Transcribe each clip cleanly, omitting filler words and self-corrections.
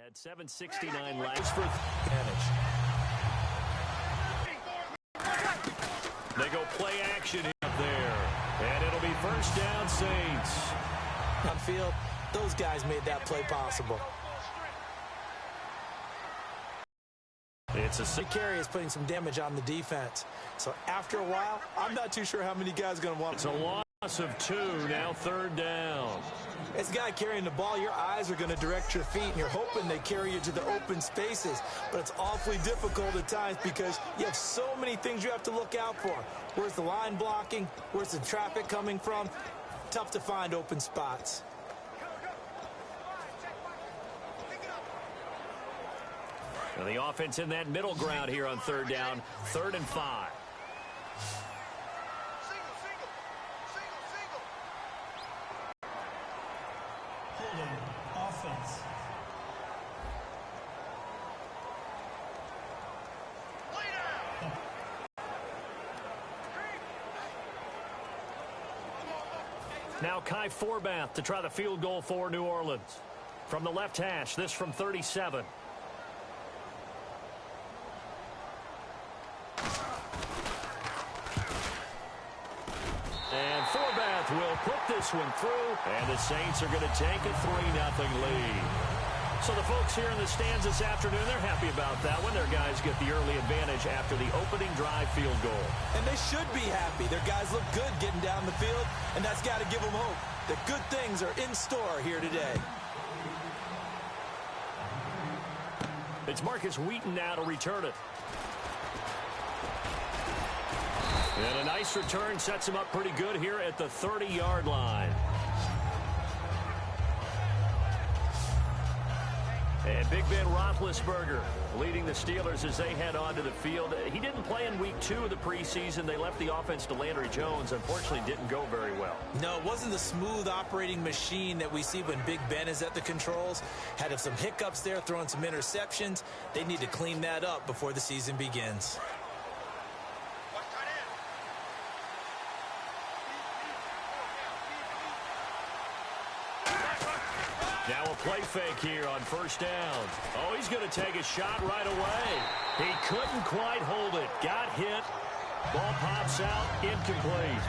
At 7:69 left for advantage. They go play action up there, and it'll be first down Saints. On field, those guys made that play possible. It's a carry is putting some damage on the defense. So after a while, I'm not too sure how many guys are going to want. It's a loss of 2, now third down. As a guy carrying the ball, your eyes are going to direct your feet, and you're hoping they carry you to the open spaces. But it's awfully difficult at times because you have so many things you have to look out for. Where's the line blocking? Where's the traffic coming from? Tough to find open spots. Now the offense in that middle ground here on third down, 3rd and 5. Holding offense. Now Kai Forbath to try the field goal for New Orleans. From the left hash, this from 37. And Forbath will put this one through, and the Saints are going to take a 3-0 lead. So the folks here in the stands this afternoon, they're happy about that one. Their guys get the early advantage after the opening drive field goal. And they should be happy. Their guys look good getting down the field, and that's got to give them hope that good things are in store here today. It's Marcus Wheaton now to return it. And a nice return sets him up pretty good here at the 30-yard line. And Big Ben Roethlisberger leading the Steelers as they head onto the field. He didn't play in week 2 of the preseason. They left the offense to Landry Jones. Unfortunately, didn't go very well. No, it wasn't the smooth operating machine that we see when Big Ben is at the controls. Had some hiccups there, throwing some interceptions. They need to clean that up before the season begins. Now a play fake here on first down. Oh, he's going to take a shot right away. He couldn't quite hold it. Got hit. Ball pops out. Incomplete.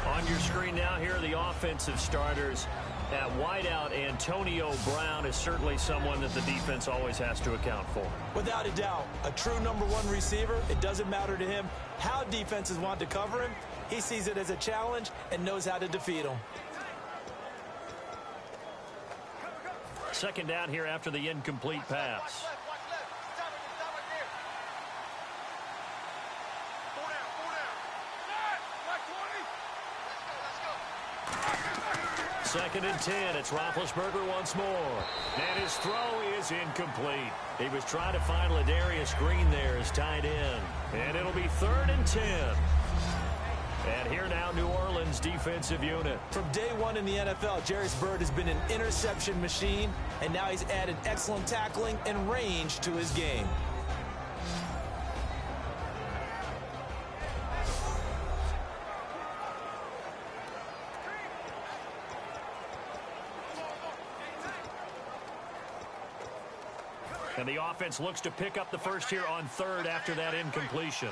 On your screen now, here are the offensive starters. At wideout, Antonio Brown is certainly someone that the defense always has to account for. Without a doubt, a true #1 receiver. It doesn't matter to him how defenses want to cover him. He sees it as a challenge and knows how to defeat them. Second down here after the incomplete pass. Second and 10. It's Roethlisberger once more. And his throw is incomplete. He was trying to find Ladarius Green there as tight end. And it'll be 3rd and 10. And here now, New Orleans defensive unit. From day 1 in the NFL, Jairus Byrd has been an interception machine, and now he's added excellent tackling and range to his game. And the offense looks to pick up the first here on 3rd after that incompletion.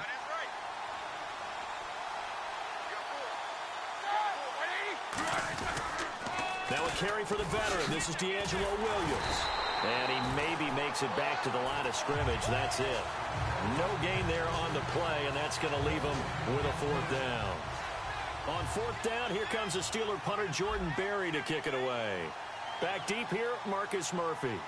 Now a carry for the veteran. This is D'Angelo Williams. And he maybe makes it back to the line of scrimmage. That's it. No gain there on the play, and that's going to leave him with a 4th down. On 4th down, here comes the Steeler punter Jordan Berry to kick it away. Back deep here, Marcus Murphy.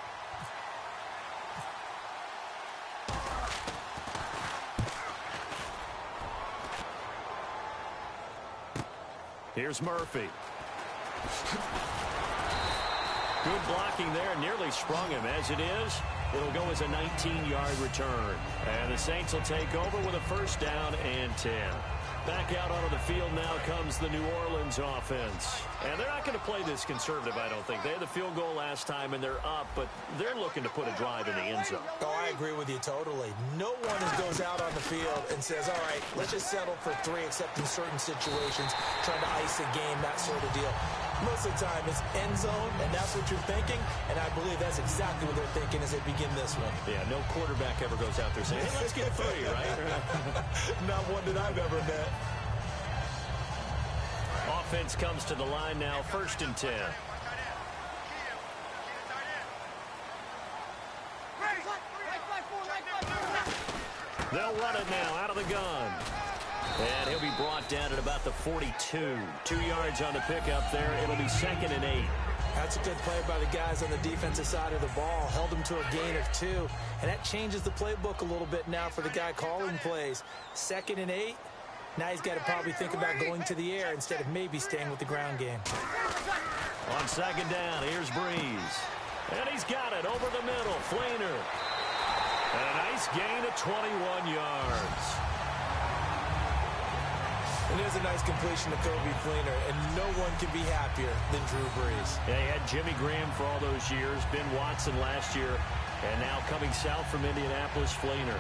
Here's Murphy. Good blocking there, nearly sprung him. As it is, it'll go as a 19-yard return. And the Saints will take over with a 1st down and 10. Back out onto the field now comes the New Orleans offense. And they're not going to play this conservative, I don't think. They had the field goal last time, and they're up, but they're looking to put a drive in the end zone. Oh, I agree with you totally. No one goes out on the field and says, all right, let's just settle for 3, except in certain situations, trying to ice a game, that sort of deal. Most of the time, it's end zone, and that's what you're thinking, and I believe that's exactly what they're thinking as they begin this one. Yeah, no quarterback ever goes out there saying, hey, let's get 3, right? Not one that I've ever met. Offense comes to the line now, 1st and 10. They'll run it now out of the gun. And he'll be brought down at about the 42. 2 yards on the pickup there. It'll be 2nd and 8. That's a good play by the guys on the defensive side of the ball. Held them to a gain of 2. And that changes the playbook a little bit now for the guy calling plays. 2nd and 8. Now he's got to probably think about going to the air instead of maybe staying with the ground game. On 2nd down, here's Breeze. And he's got it over the middle. Fleener. And a nice gain of 21 yards. And there's a nice completion to Kobe Fleener, and no one can be happier than Drew Brees. Yeah, he had Jimmy Graham for all those years, Ben Watson last year, and now coming south from Indianapolis, Fleener.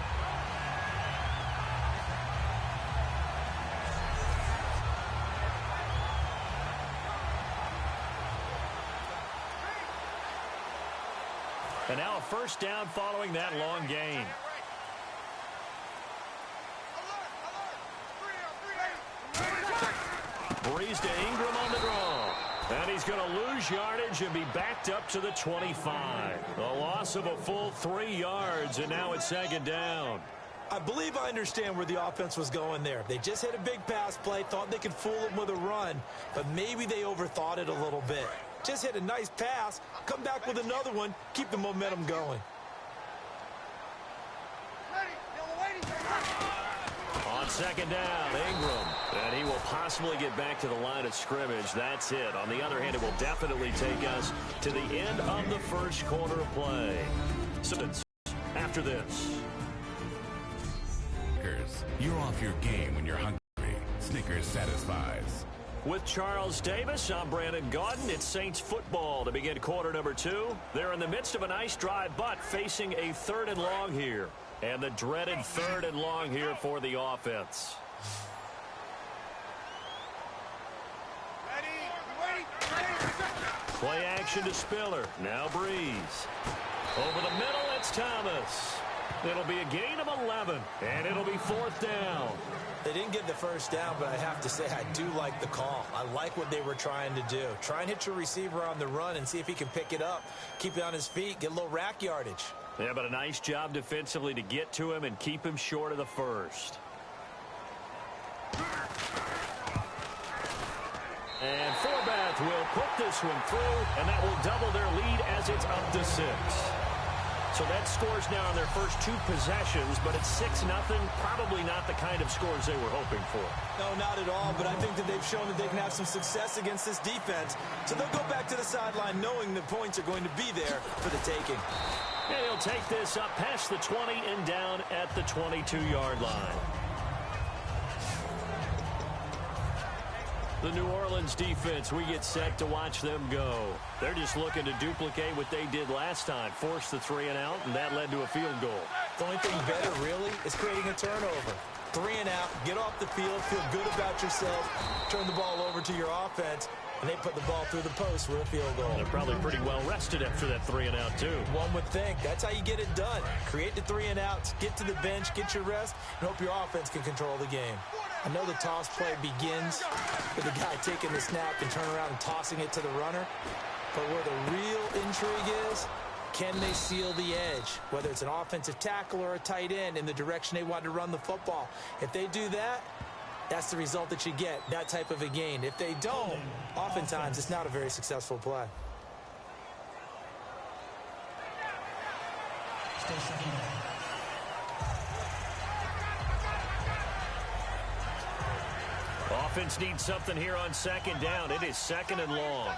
And now a 1st down following that long gain. Breeze to Ingram on the draw. And he's going to lose yardage and be backed up to the 25. A loss of a full 3 yards, and now it's 2nd down. I believe I understand where the offense was going there. They just hit a big pass play, thought they could fool him with a run, but maybe they overthought it a little bit. Just hit a nice pass, come back with another one, keep the momentum going. On 2nd down, Ingram. And he will possibly get back to the line of scrimmage. That's it. On the other hand, it will definitely take us to the end of the 1st quarter of play. So after this. You're off your game when you're hungry. Snickers satisfies. With Charles Davis, I'm Brandon Gaudin. It's Saints football to begin quarter number 2. They're in the midst of a nice drive, but facing a 3rd and long here. And the dreaded 3rd and long here for the offense. Play action to Spiller. Now Breeze. Over the middle, it's Thomas. It'll be a gain of 11, and it'll be 4th down. They didn't get the 1st down, but I have to say I do like the call. I like what they were trying to do. Try and hit your receiver on the run and see if he can pick it up. Keep it on his feet, get a little rack yardage. Yeah, but a nice job defensively to get to him and keep him short of the 1st. And Forbath will put this one through, and that will double their lead as it's up to 6. So that scores now on their first 2 possessions, but it's 6-0. Probably not the kind of scores they were hoping for. No, not at all, but I think that they've shown that they can have some success against this defense. So they'll go back to the sideline knowing the points are going to be there for the taking. And he'll take this up past the 20 and down at the 22-yard line. The New Orleans defense, we get set to watch them go. They're just looking to duplicate what they did last time, force the 3 and out, and that led to a field goal. The only thing better, really, is creating a turnover. 3 and out, get off the field, feel good about yourself, turn the ball over to your offense, and they put the ball through the post with a field goal. They're probably pretty well rested after that 3 and out, too. One would think. That's how you get it done. Create the 3 and outs, get to the bench, get your rest, and hope your offense can control the game. I know the toss play begins with the guy taking the snap and turn around and tossing it to the runner. But where the real intrigue is, can they seal the edge? Whether it's an offensive tackle or a tight end in the direction they want to run the football. If they do that, that's the result that you get, that type of a gain. If they don't, oftentimes it's not a very successful play. Stay 2nd down. Offense needs something here on 2nd down. It is 2nd and long.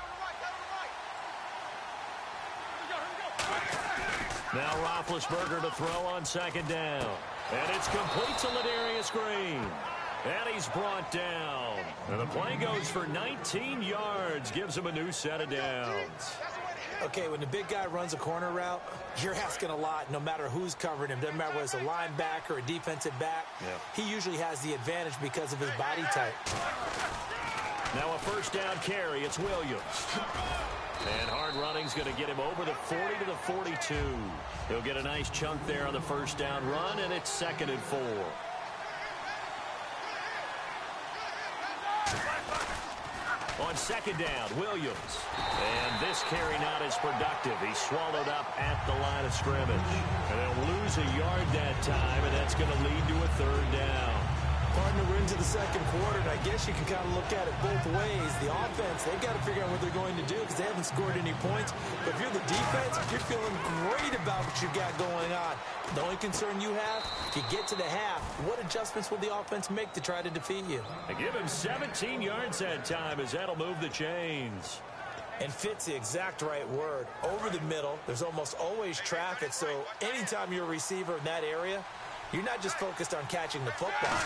Now Roethlisberger to throw on 2nd down. And it's complete to Ladarius Green. And he's brought down. And the play goes for 19 yards. Gives him a new set of downs. Okay, when the big guy runs a corner route, you're asking a lot no matter who's covering him. Doesn't matter whether it's a linebacker or a defensive back. Yeah. He usually has the advantage because of his body type. Now a first down carry. It's Williams. And hard running's going to get him over the 40 to the 42. He'll get a nice chunk there on the first down run, and it's 2nd and 4. On 2nd down, Williams. And this carry not as productive. He's swallowed up at the line of scrimmage. And they'll lose a yard that time, and that's going to lead to a 3rd down. Partner, we're into the 2nd quarter, and I guess you can kind of look at it both ways. The offense, they've got to figure out what they're going to do because they haven't scored any points. But if you're the defense, you're feeling great about what you got going on. The only concern you have, if you get to the half, what adjustments will the offense make to try to defeat you? They give him 17 yards that time as that'll move the chains. And fits the exact right word. Over the middle, there's almost always traffic, so anytime you're a receiver in that area, you're not just focused on catching the football.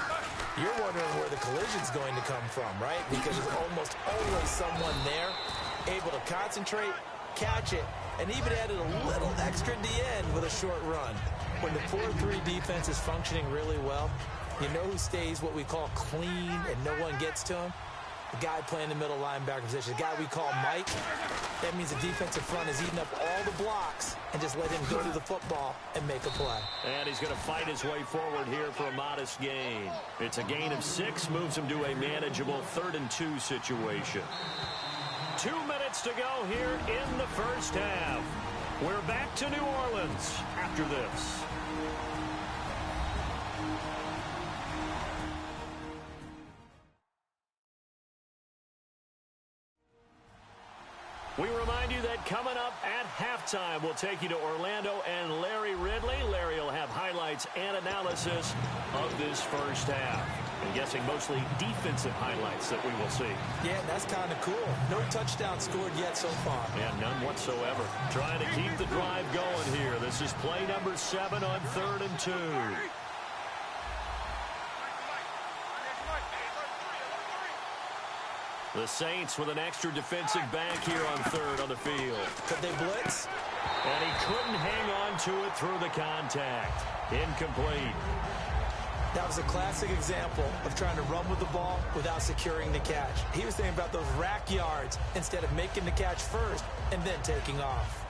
You're wondering where the collision's going to come from, right? Because there's almost always someone there able to concentrate, catch it, and even added a little extra at the end with a short run. When the 4-3 defense is functioning really well, you know who stays what we call clean and no one gets to him? The guy playing the middle linebacker position, the guy we call Mike. That means the defensive front is eating up all the blocks and just let him go to the football and make a play. And he's going to fight his way forward here for a modest gain. It's a gain of 6, moves him to a manageable 3rd and 2 situation. 2 minutes to go here in the first half. We're back to New Orleans after this. We remind you that coming up at halftime, we'll take you to Orlando and Larry Ridley. Larry will have highlights and analysis of this first half. I'm guessing mostly defensive highlights that we will see. Yeah, that's kind of cool. No touchdown scored yet so far. Yeah, none whatsoever. Trying to keep the drive going here. This is play number 7 on 3rd and 2. The Saints with an extra defensive back here on 3rd on the field. Could they blitz? And he couldn't hang on to it through the contact. Incomplete. That was a classic example of trying to run with the ball without securing the catch. He was thinking about those rack yards instead of making the catch first and then taking off.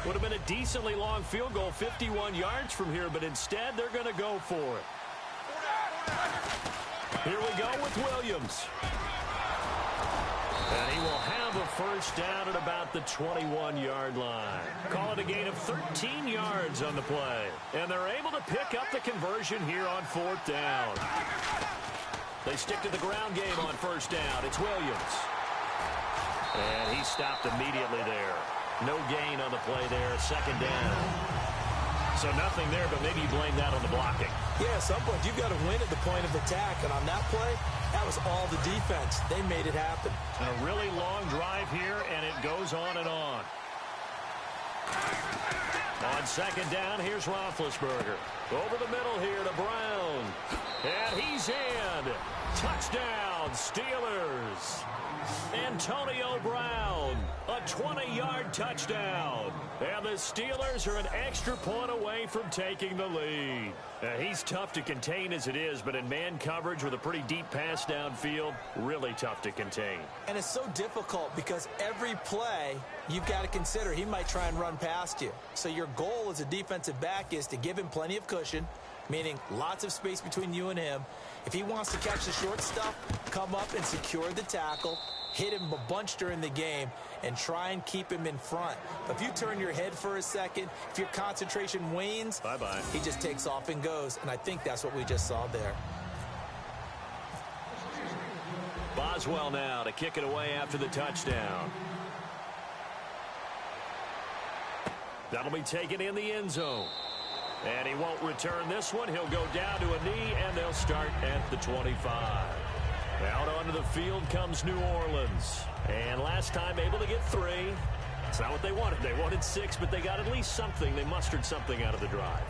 Would have been a decently long field goal, 51 yards from here, but instead they're going to go for it. Here we go with Williams. And he will have a first down at about the 21-yard line. Call it a gain of 13 yards on the play. And they're able to pick up the conversion here on 4th down. They stick to the ground game on first down. It's Williams. And he stopped immediately there. No gain on the play there, 2nd down. So nothing there, but maybe you blame that on the blocking. Yeah, at some point, you've got to win at the point of attack. And on that play, that was all the defense. They made it happen. And a really long drive here, and it goes on and on. On 2nd down, here's Roethlisberger. Over the middle here to Brown. And he's in. Touchdown, Steelers. Antonio Brown, a 20-yard touchdown. And the Steelers are an extra point away from taking the lead. He's tough to contain as it is, but in man coverage with a pretty deep pass downfield, really tough to contain. And it's so difficult because every play you've got to consider he might try and run past you. So your goal as a defensive back is to give him plenty of cushion, meaning lots of space between you and him. If he wants to catch the short stuff, come up and secure the tackle, hit him a bunch during the game, and try and keep him in front. But if you turn your head for a second, if your concentration wanes, bye-bye. He just takes off and goes. And I think that's what we just saw there. Boswell now to kick it away after the touchdown. That'll be taken in the end zone. And he won't return this one. He'll go down to a knee, and they'll start at the 25. Out onto the field comes New Orleans. And last time able to get 3. It's not what they wanted. They wanted 6, but they got at least something. They mustered something out of the drive.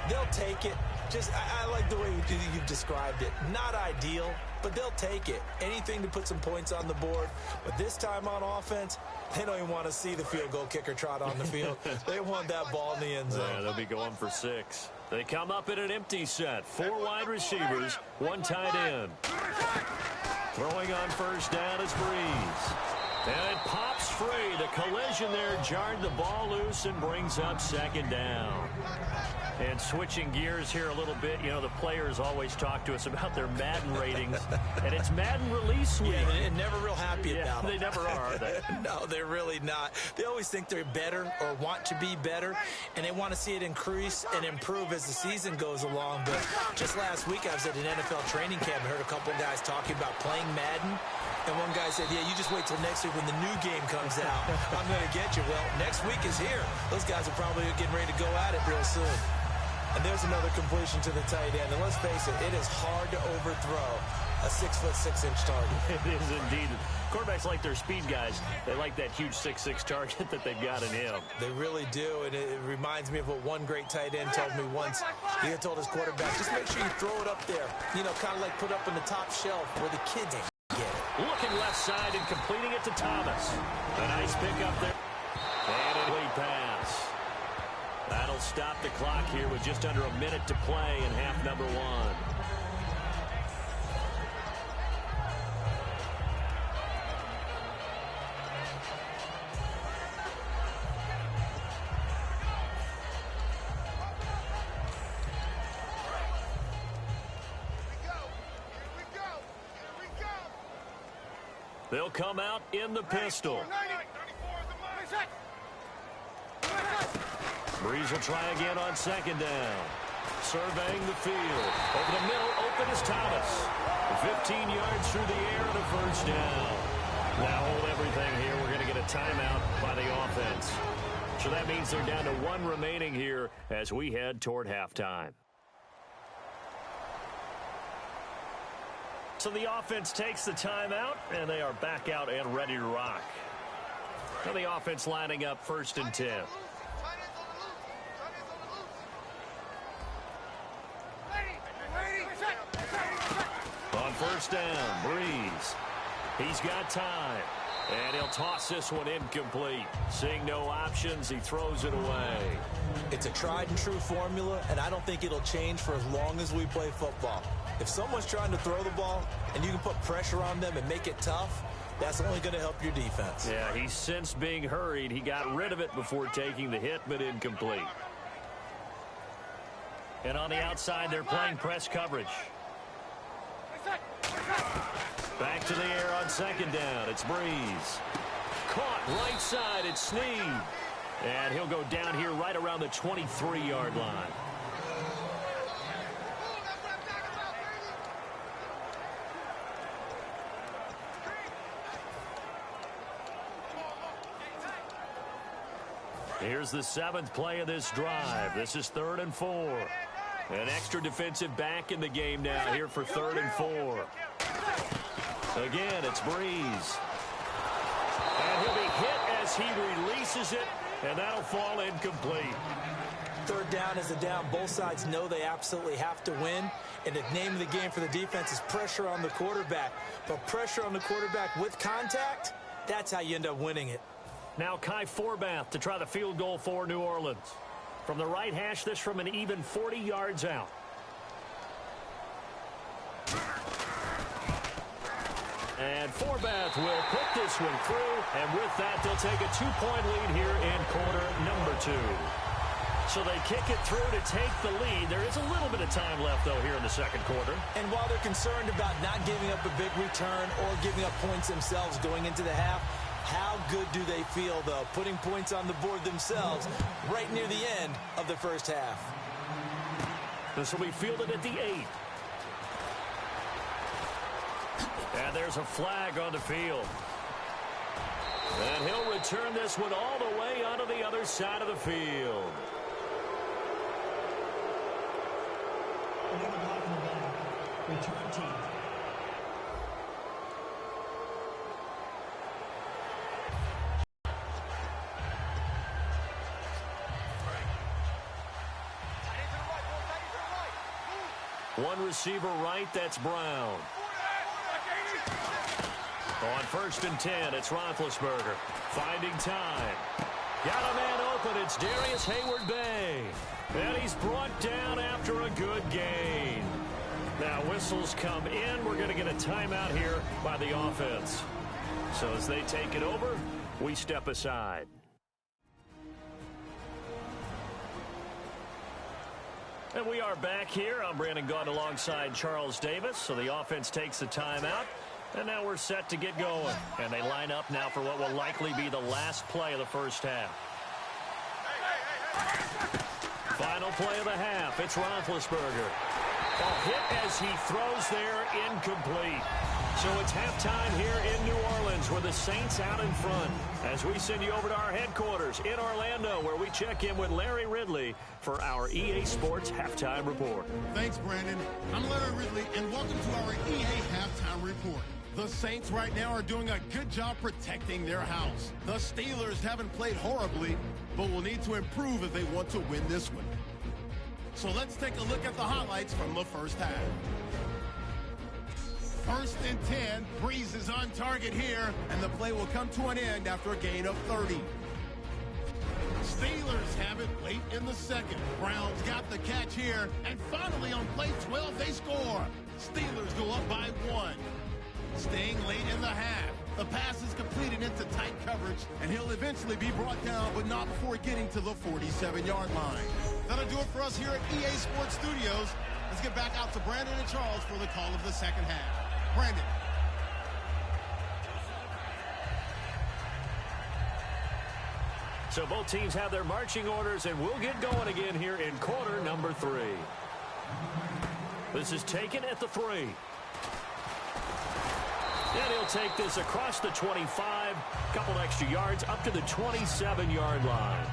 They'll take it. I like the way you've described it. Not ideal, but they'll take it. Anything to put some points on the board. But this time on offense, they don't even want to see the field goal kicker trot on the field. They want that ball in the end zone. Yeah, they'll be going for 6. They come up in an empty set. 4 wide receivers, 1 tight end. Throwing on first down is Breeze. And it pops free. The collision there jarred the ball loose and brings up second down. And switching gears here a little bit, you know, the players always talk to us about their Madden ratings. And it's Madden release week. Yeah, they're never real happy about them. They never are they? No, they're really not. They always think they're better or want to be better, and they want to see it increase and improve as the season goes along. But just last week, I was at an NFL training camp and heard a couple of guys talking about playing Madden. And one guy said, yeah, you just wait till next week when the new game comes out. I'm going to get you. Well, next week is here. Those guys are probably getting ready to go at it real soon. And there's another completion to the tight end. And let's face it is hard to overthrow a 6'6" target. It is indeed. Quarterbacks like their speed guys. They like that huge 6'6" target that they've got in him. They really do, and it reminds me of what one great tight end told me once. He had told his quarterback, just make sure you throw it up there. You know, kind of like put up on the top shelf where the kids get it. Looking left side and completing it to Thomas. A nice pick up there. And a lead pass. That'll stop the clock here with just under a minute to play in half number 1. They'll come out in the pistol. Breeze will try again on second down. Surveying the field. Over the middle, open is Thomas. 15 yards through the air and a first down. Now hold everything here. We're going to get a timeout by the offense. So that means they're down to 1 remaining here as we head toward halftime. So the offense takes the timeout, and they are back out and ready to rock. Now the offense lining up 1st and 10. On first down, Breeze. He's got time. And he'll toss this one incomplete. Seeing no options, he throws it away. It's a tried and true formula, and I don't think it'll change for as long as we play football. If someone's trying to throw the ball and you can put pressure on them and make it tough, that's only going to help your defense. Yeah, he sensed being hurried. He got rid of it before taking the hit, but incomplete. And on the outside, they're playing press coverage. Back to the air on second down. It's Breeze. Caught right side. It's Snead. And he'll go down here right around the 23-yard line. Here's the 7th play of this drive. This is 3rd and 4. An extra defensive back in the game now here for 3rd and 4. Again, it's Breeze. And he'll be hit as he releases it, and that'll fall incomplete. 3rd down is a down. Both sides know they absolutely have to win, and the name of the game for the defense is pressure on the quarterback. But pressure on the quarterback with contact, that's how you end up winning it. Now Kai Forbath to try the field goal for New Orleans. From the right hash, this from an even 40 yards out. And Forbath will put this one through, and with that, they'll take a 2-point lead here in quarter number 2. So they kick it through to take the lead. There is a little bit of time left, though, here in the second quarter. And while they're concerned about not giving up a big return or giving up points themselves going into the half, how good do they feel, though, putting points on the board themselves right near the end of the first half? This will be fielded at the 8. And there's a flag on the field. And he'll return this one all the way onto the other side of the field. Return team. One receiver right, that's Brown. On 1st and 10, it's Roethlisberger. Finding time. Got a man open. It's Darius Hayward-Bay. And he's brought down after a good gain. Now whistles come in. We're going to get a timeout here by the offense. So as they take it over, we step aside. And we are back here. I'm Brandon Gaudin alongside Charles Davis. So the offense takes the timeout. And now we're set to get going. And they line up now for what will likely be the last play of the first half. Final play of the half. It's Roethlisberger. A hit as he throws there, incomplete. So it's halftime here in New Orleans with the Saints out in front as we send you over to our headquarters in Orlando where we check in with Larry Ridley for our EA Sports Halftime Report. Thanks, Brandon. I'm Larry Ridley, and welcome to our EA Halftime Report. The Saints right now are doing a good job protecting their house. The Steelers haven't played horribly, but will need to improve if they want to win this one. So let's take a look at the highlights from the first half. 1st and 10, Breeze is on target here, and the play will come to an end after a gain of 30. Steelers have it late in the second. Browns got the catch here, and finally on play 12, they score. Steelers go up by 1. Staying late in the half, the pass is completed into tight coverage, and he'll eventually be brought down, but not before getting to the 47-yard line. That'll do it for us here at EA Sports Studios. Let's get back out to Brandon and Charles for the call of the second half. Brandon. So both teams have their marching orders, and we'll get going again here in quarter number 3. This is taken at the 3. And he'll take this across the 25, couple extra yards up to the 27-yard line.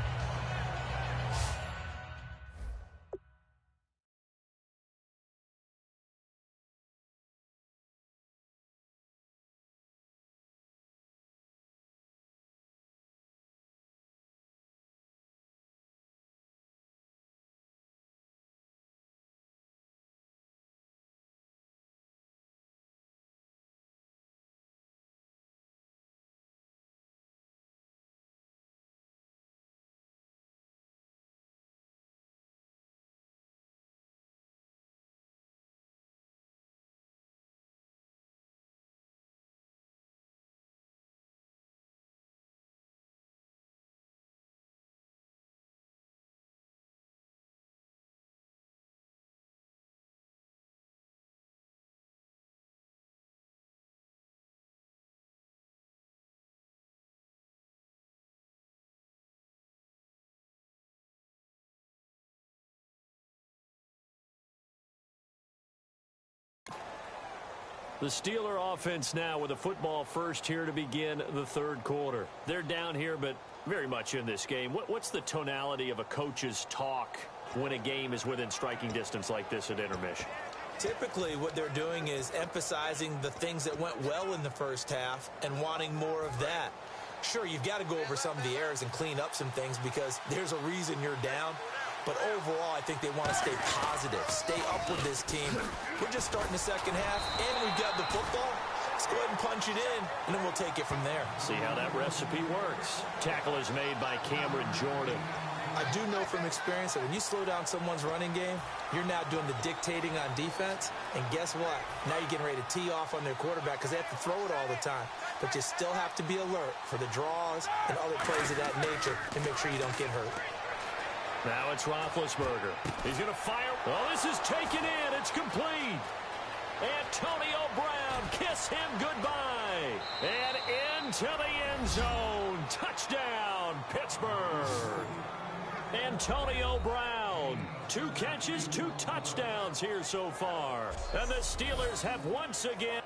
The Steeler offense now with a football first here to begin the third quarter. They're down here, but very much in this game. What's the tonality of a coach's talk when a game is within striking distance like this at intermission? Typically, what they're doing is emphasizing the things that went well in the first half and wanting more of that. Sure, you've got to go over some of the errors and clean up some things because there's a reason you're down. But overall, I think they want to stay positive, stay up with this team. We're just starting the second half, and we've got the football. Let's go ahead and punch it in, and then we'll take it from there. See how that recipe works. Tackle is made by Cameron Jordan. I do know from experience that when you slow down someone's running game, you're now doing the dictating on defense. And guess what? Now you're getting ready to tee off on their quarterback because they have to throw it all the time. But you still have to be alert for the draws and other plays of that nature and make sure you don't get hurt. Now it's Roethlisberger. He's going to fire. Oh, this is taken in. It's complete. Antonio Brown, kiss him goodbye. And into the end zone. Touchdown, Pittsburgh. Antonio Brown, 2 catches, 2 touchdowns here so far. And the Steelers have once again